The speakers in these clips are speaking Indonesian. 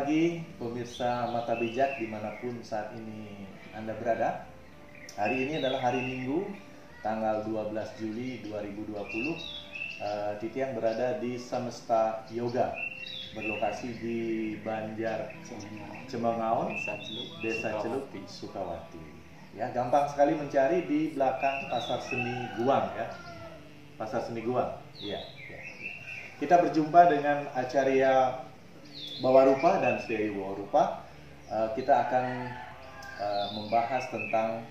pagi pemirsa Mata Bijak dimanapun saat ini Anda berada. Hari ini adalah hari Minggu, tanggal 12 Juli 2020. Titian berada di Semesta Yoga, berlokasi di Banjar Cemengaon, Desa Celup, Sukawati. Ya, gampang sekali mencari di belakang Pasar Seni Guang ya. Pasar Seni Guang. Ya. Kita berjumpa dengan Acarya Bawarupa dan Sri Bawarupa. Kita akan membahas tentang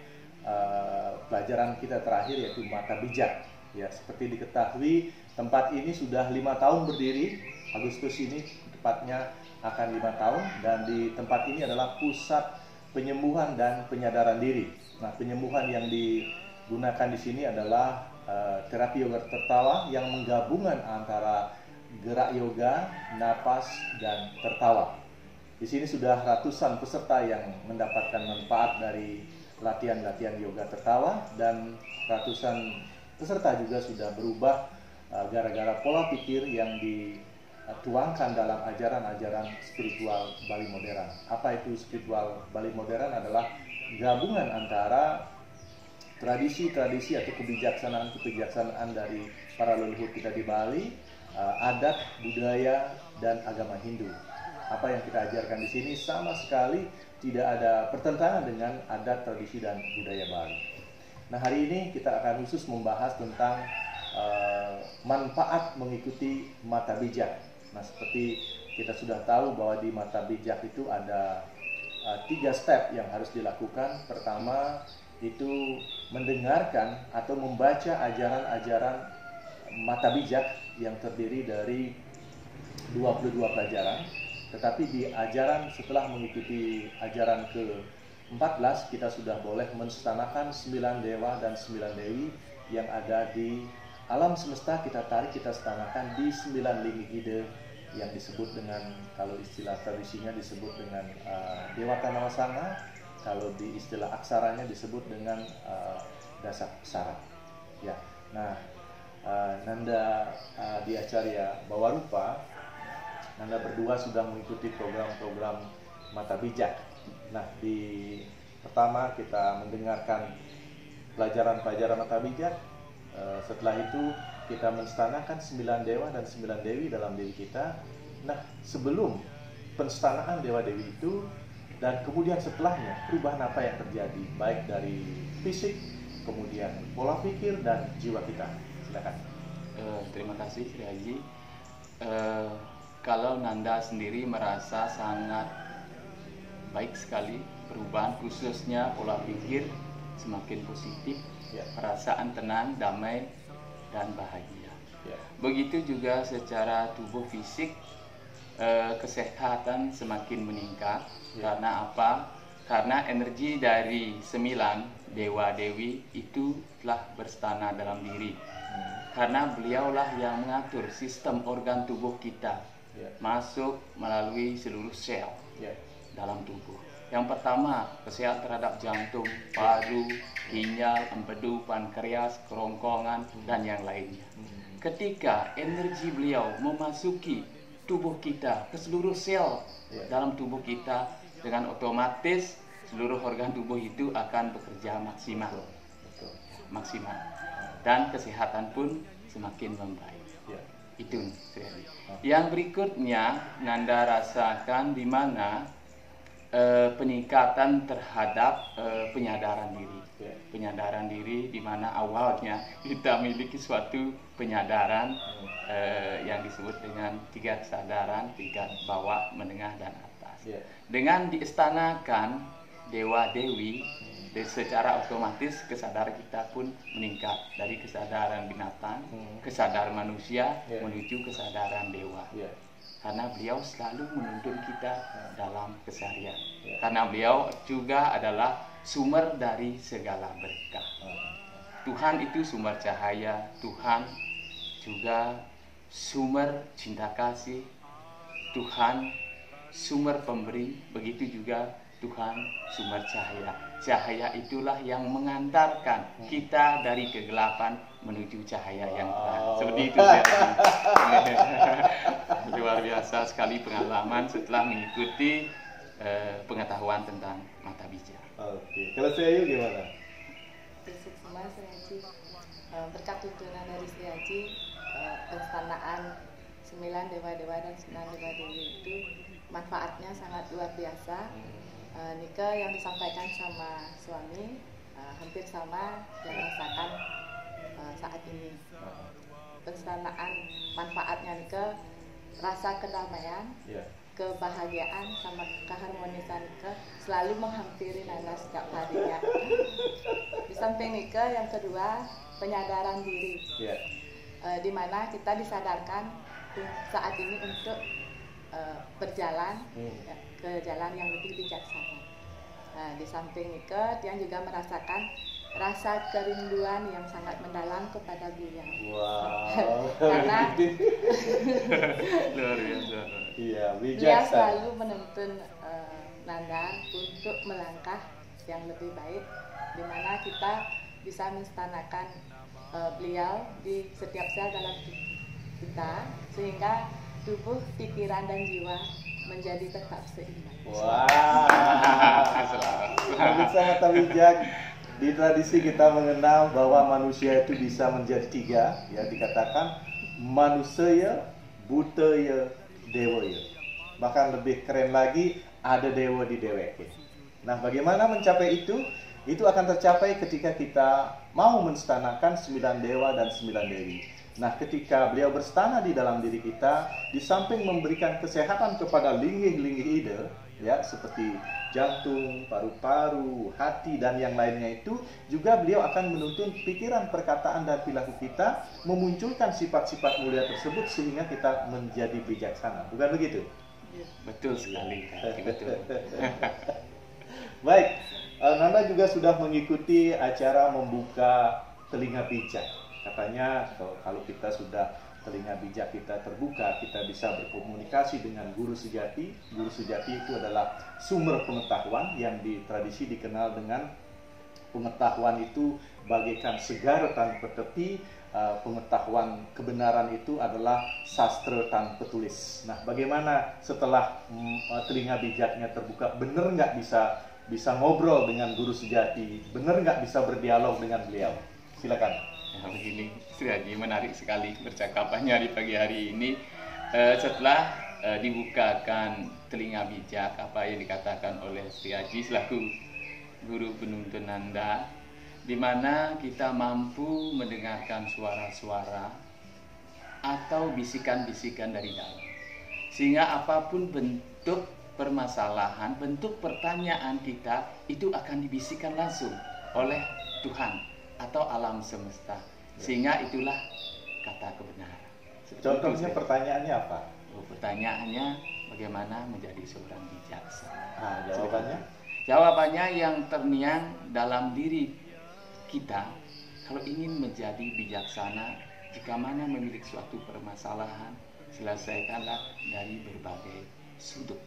pelajaran kita terakhir, yaitu Mata Bijak. Ya, seperti diketahui tempat ini sudah 5 tahun berdiri. Agustus ini tepatnya akan 5 tahun, dan di tempat ini adalah pusat penyembuhan dan penyadaran diri. Nah, penyembuhan yang digunakan di sini adalah terapi yoga tertawa yang menggabungan antara gerak yoga, napas, dan tertawa. Di sini sudah ratusan peserta yang mendapatkan manfaat dari latihan-latihan yoga tertawa, dan ratusan peserta juga sudah berubah gara-gara pola pikir yang dituangkan dalam ajaran-ajaran spiritual Bali modern. Apa itu spiritual Bali modern? Adalah gabungan antara tradisi-tradisi atau kebijaksanaan dari para leluhur kita di Bali, adat, budaya, dan agama Hindu. Apa yang kita ajarkan di sini sama sekali tidak ada pertentangan dengan adat, tradisi, dan budaya Bali. Nah, hari ini kita akan khusus membahas tentang manfaat mengikuti Mata Bijak. Nah, seperti kita sudah tahu bahwa di Mata Bijak itu ada 3 step yang harus dilakukan. Pertama, itu mendengarkan atau membaca ajaran-ajaran Mata Bijak yang terdiri dari 22 pelajaran. Tetapi di ajaran setelah mengikuti ajaran ke-14, kita sudah boleh menstanakan 9 dewa dan 9 dewi yang ada di alam semesta. Kita tarik, kita stanakan di 9 linggi ide yang disebut dengan, kalau istilah tradisinya disebut dengan Dewata Nawasanga. Kalau di istilah aksaranya disebut dengan Dasa Aksara. Ya. Nah, Nanda di Acarya Bawarupa, Nanda berdua sudah mengikuti program-program Mata Bijak. Nah, pertama kita mendengarkan pelajaran-pelajaran Mata Bijak. Setelah itu kita menstanakan 9 dewa dan 9 dewi dalam diri kita. Nah, sebelum penstanaan dewa-dewi itu dan kemudian setelahnya, perubahan apa yang terjadi, baik dari fisik, kemudian pola pikir, dan jiwa kita. Silakan. Terima kasih Sri Haji. Kalau Nanda sendiri merasa sangat baik sekali perubahan, khususnya pola pikir semakin positif, ya. Perasaan tenang, damai, dan bahagia, ya. Begitu juga secara tubuh fisik, kesehatan semakin meningkat, ya. Karena apa? Karena energi dari 9 dewa-dewi itu telah berstana dalam diri. Karena beliaulah yang mengatur sistem organ tubuh kita, ya. Masuk melalui seluruh sel, ya. Dalam tubuh. Yang pertama, kesehatan terhadap jantung, paru, ginjal, empedu, pankreas, kerongkongan, dan yang lainnya. Ketika energi beliau memasuki tubuh kita, ke seluruh sel, ya. Dalam tubuh kita, dengan otomatis seluruh organ tubuh itu akan bekerja maksimal. Betul. Maksimal. Dan kesehatan pun semakin membaik, ya. Itu yang berikutnya Nanda rasakan, di mana peningkatan terhadap penyadaran diri, ya. Penyadaran diri di mana awalnya kita memiliki suatu penyadaran yang disebut dengan 3 kesadaran, 3 bawah, menengah, dan atas, ya. Dengan diistanakan dewa-dewi, secara otomatis kesadaran kita pun meningkat dari kesadaran binatang, kesadaran manusia, ya. Menuju kesadaran dewa, ya. Karena beliau selalu menuntun kita dalam keseharian, ya. Karena beliau juga adalah sumber dari segala berkah. Tuhan itu sumber cahaya, Tuhan juga sumber cinta kasih, Tuhan sumber pemberi, begitu juga Tuhan sumber cahaya. Cahaya itulah yang mengantarkan kita dari kegelapan menuju cahaya yang terang. Seperti itu. luar biasa sekali pengalaman setelah mengikuti pengetahuan tentang mata bijak. Oke, kalau saya gimana? Basic semua Sri Haji, berkat tuntunan dari Sri Haji, pelaksanaan 9 dewa-dewa dan 9 dewa-dewi itu manfaatnya sangat luar biasa. Nikah yang disampaikan sama suami hampir sama yang rasakan saat ini. Pelaksanaan manfaatnya nikah, rasa kedamaian, kebahagiaan sama keharmonisan nikah selalu menghampiri Nanda setiap harinya. Di samping nikah, yang kedua penyadaran diri, di mana kita disadarkan saat ini untuk berjalan ke jalan yang lebih bijaksana. Nah, di samping nikah, dia juga merasakan rasa kerinduan yang sangat mendalam kepada beliau. Wow. Karena Luar biasa. Iya, beliau bijaksana. selalu menuntun Nanda untuk melangkah yang lebih baik, di mana kita bisa menstanakan beliau di setiap sel dalam kita, sehingga tubuh, pikiran, dan jiwa menjadi tetap seimbang. Wah. Pemirsa Mata Bijak, di tradisi kita mengenal bahwa manusia itu bisa menjadi 3, ya, dikatakan manusia, budaya, dewa. Bahkan lebih keren lagi, ada dewa di dewek. Nah, bagaimana mencapai itu? Itu akan tercapai ketika kita mau menstanakan 9 dewa dan 9 dewi. Nah, ketika beliau berstana di dalam diri kita, di samping memberikan kesehatan kepada linggih-linggih ide, ya, seperti jantung, paru-paru, hati, dan yang lainnya itu, juga beliau akan menuntun pikiran, perkataan, dan perilaku kita, memunculkan sifat-sifat mulia tersebut sehingga kita menjadi bijaksana. Bukan begitu? Betul sekali, betul. Baik, Nanda juga sudah mengikuti acara membuka telinga bijak. Katanya kalau kita sudah telinga bijak kita terbuka, kita bisa berkomunikasi dengan guru sejati. Guru sejati itu adalah sumber pengetahuan yang di tradisi dikenal dengan pengetahuan itu bagaikan segara tanpa tepi. Pengetahuan kebenaran itu adalah sastra tanpa tulis. Nah, bagaimana setelah telinga bijaknya terbuka, benar nggak bisa ngobrol dengan guru sejati? Benar nggak bisa berdialog dengan beliau? Silakan. Nah, begini, Sri Haji, menarik sekali percakapannya di pagi hari ini. Setelah dibukakan telinga bijak, apa yang dikatakan oleh Sri Haji selaku guru penuntun Nanda, di mana kita mampu mendengarkan suara-suara atau bisikan-bisikan dari dalam, sehingga apapun bentuk permasalahan, bentuk pertanyaan kita itu akan dibisikkan langsung oleh Tuhan atau alam semesta, sehingga itulah kata kebenaran. Contohnya pertanyaannya apa? Pertanyaannya bagaimana menjadi seorang bijaksana. Jawabannya? Jawabannya yang terniang dalam diri kita, kalau ingin menjadi bijaksana, jika mana memiliki suatu permasalahan, selesaikanlah dari berbagai sudut.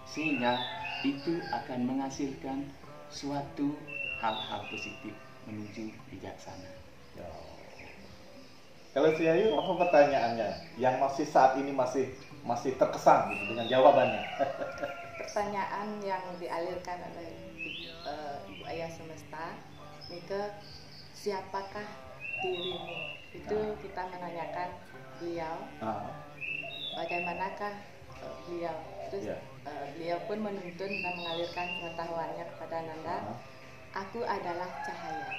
Sehingga itu akan menghasilkan suatu hal-hal positif menuju bijaksana. Kalau si Ayu, apa pertanyaannya yang masih saat ini masih terkesan gitu dengan jawabannya? Pertanyaan yang dialirkan oleh Ibu Ayah Semesta, Mika, siapakah dirimu? Itu kita menanyakan beliau, bagaimanakah beliau. Terus beliau pun menuntun dan mengalirkan pengetahuannya kepada Nanda. Aku adalah cahaya.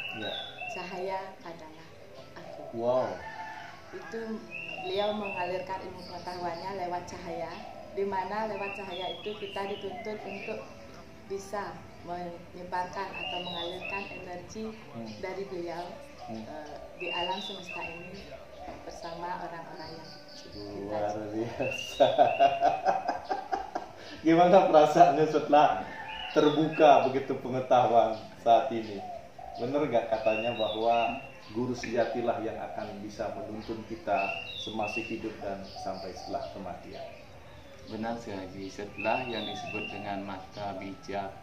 Cahaya adalah aku. Wow. Itu beliau mengalirkan ilmu pengetahuannya lewat cahaya, di mana lewat cahaya itu kita dituntut untuk bisa menyebarkan atau mengalirkan energi dari beliau di alam semesta ini bersama orang-orang yang luar biasa. Gimana perasaannya setelah terbuka begitu pengetahuan saat ini? Benar nggak katanya bahwa guru sejatilah yang akan bisa menuntun kita semasa hidup dan sampai setelah kematian? Benar sekali. Setelah yang disebut dengan mata bijak,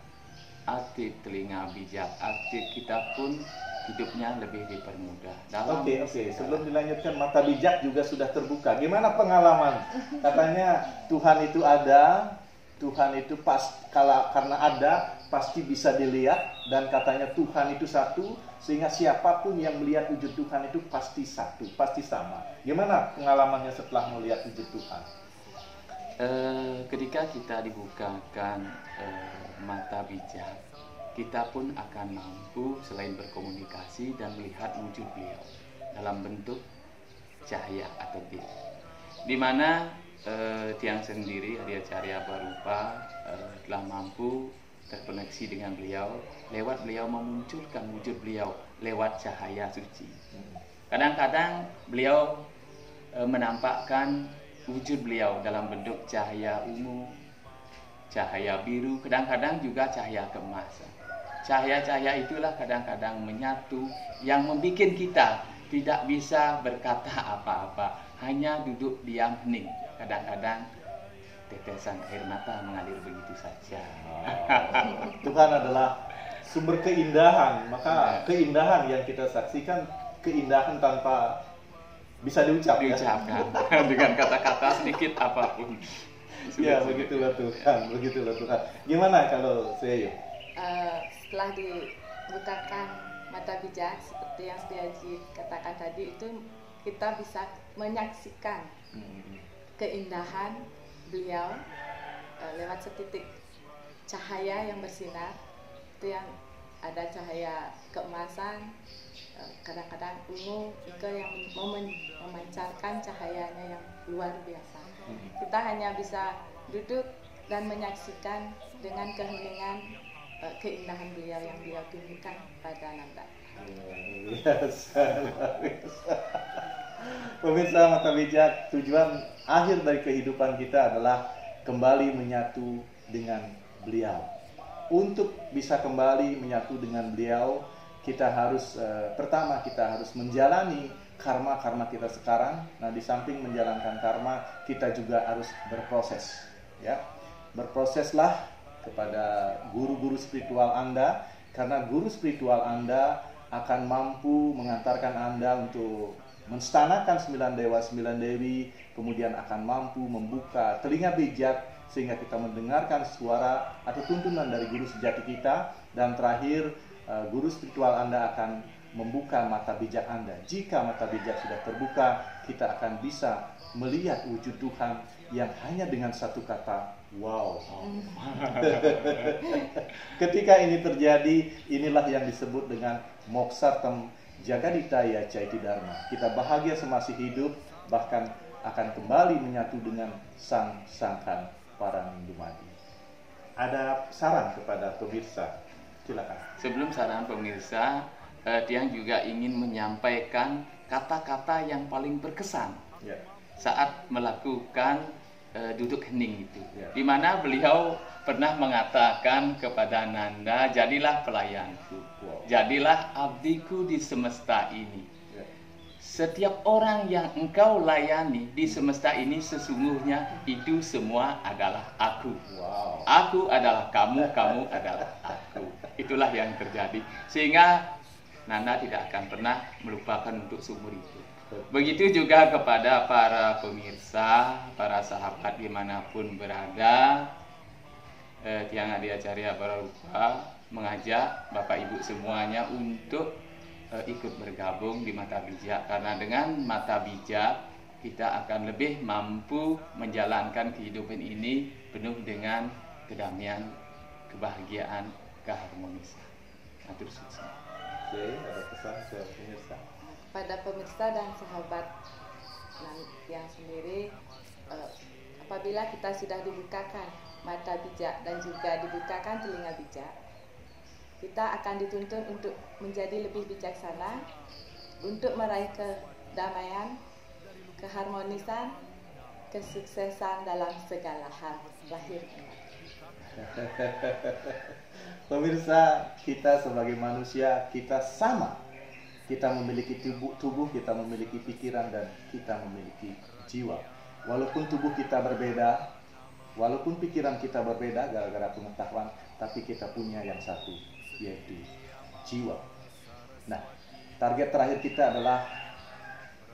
aktif telinga bijak, aktif, kita pun hidupnya lebih dipermudah. Dalam Oke. Sebelum dilanjutkan, mata bijak juga sudah terbuka. Gimana pengalaman? Katanya Tuhan itu ada, Tuhan itu karena ada pasti bisa dilihat, dan katanya Tuhan itu satu, sehingga siapapun yang melihat wujud Tuhan itu pasti satu, pasti sama. Gimana pengalamannya setelah melihat wujud Tuhan? Ketika kita dibukakan mata bijak, kita pun akan mampu selain berkomunikasi dan melihat wujud beliau dalam bentuk cahaya atau bit, di mana Tiang sendiri, Arya Carya Barupa, telah mampu terkoneksi dengan beliau, lewat beliau memunculkan wujud beliau lewat cahaya suci. Kadang-kadang beliau menampakkan wujud beliau dalam bentuk cahaya ungu, cahaya biru, kadang-kadang juga cahaya keemasan. Cahaya-cahaya itulah kadang-kadang menyatu yang membuat kita tidak bisa berkata apa-apa, hanya duduk diam hening. Kadang-kadang tetesan air mata mengalir begitu saja. Tuhan adalah sumber keindahan, maka keindahan yang kita saksikan, keindahan tanpa bisa diucapkan dengan kata-kata sedikit apapun. Ya, begitulah Tuhan, begitulah Tuhan. Gimana kalau saya? Setelah dibukakan mata bijak seperti yang Setiaji katakan tadi, itu kita bisa menyaksikan keindahan beliau lewat setitik cahaya yang bersinar. Itu yang ada cahaya keemasan, kadang-kadang ungu, juga yang memancarkan cahayanya yang luar biasa. Kita hanya bisa duduk dan menyaksikan dengan keheningan keindahan beliau yang beliau tunjukkan pada Nanda. Biasa. Pemirsa Mata Bijak, tujuan akhir dari kehidupan kita adalah kembali menyatu dengan beliau. Untuk bisa kembali menyatu dengan beliau, kita harus pertama kita harus menjalani karma kita sekarang. Nah, di samping menjalankan karma, kita juga harus berproses, ya. Berproseslah kepada guru-guru spiritual Anda, karena guru spiritual Anda akan mampu mengantarkan Anda untuk menstanakan 9 dewa 9 dewi, kemudian akan mampu membuka telinga bijak sehingga kita mendengarkan suara atau tuntunan dari guru sejati kita, dan terakhir guru spiritual Anda akan membuka mata bijak Anda. Jika mata bijak sudah terbuka, kita akan bisa melihat wujud Tuhan yang hanya dengan satu kata, wow. Ketika ini terjadi, inilah yang disebut dengan moksartam jagaditaya caiti dharma. Kita bahagia semasih hidup, bahkan akan kembali menyatu dengan sang sangkan Paramindumadi. Ada saran kepada pemirsa? Silakan. Sebelum saran pemirsa, Tiang juga ingin menyampaikan kata-kata yang paling berkesan saat melakukan duduk hening itu, di mana beliau pernah mengatakan kepada Nanda, jadilah pelayanku, jadilah abdiku di semesta ini. Setiap orang yang engkau layani di semesta ini sesungguhnya itu semua adalah aku. Aku adalah kamu, kamu adalah aku. Itulah yang terjadi, sehingga Nanda tidak akan pernah melupakan untuk seumur itu. Begitu juga kepada para pemirsa, para sahabat dimanapun berada, Tiang Arya Carya Barupa mengajak Bapak Ibu semuanya untuk ikut bergabung di Mata Bijak, karena dengan Mata Bijak kita akan lebih mampu menjalankan kehidupan ini penuh dengan kedamaian, kebahagiaan, keharmonisan. Atur sukses. Oke, ada pesan ke pemirsa? Pada pemirsa dan sahabat yang sendiri, apabila kita sudah dibukakan mata bijak dan juga dibukakan telinga bijak, kita akan dituntun untuk menjadi lebih bijaksana, untuk meraih kedamaian, keharmonisan, kesuksesan dalam segala hal lahir dan batin. Pemirsa, kita sebagai manusia, kita sama. Kita memiliki tubuh, kita memiliki pikiran, dan kita memiliki jiwa. Walaupun tubuh kita berbeda, walaupun pikiran kita berbeda gara-gara pengetahuan, tapi kita punya yang satu, yaitu jiwa. Nah, Target terakhir kita adalah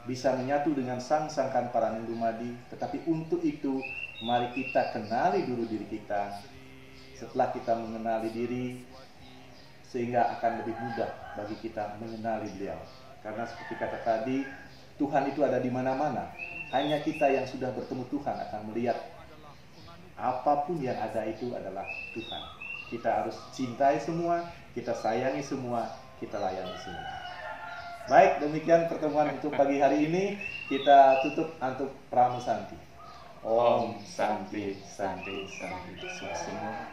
bisa menyatu dengan Sang Sangkan Paranindumadi. Tetapi untuk itu, mari kita kenali dulu diri kita. Setelah kita mengenali diri, sehingga akan lebih mudah bagi kita mengenali beliau. Karena seperti kata tadi, Tuhan itu ada di mana-mana. Hanya kita yang sudah bertemu Tuhan akan melihat apapun yang ada itu adalah Tuhan. Kita harus cintai semua, kita sayangi semua, kita layani semua. Baik, demikian pertemuan untuk pagi hari ini. Kita tutup untuk Pramusanti. Om Santi Santi Santi. Semua.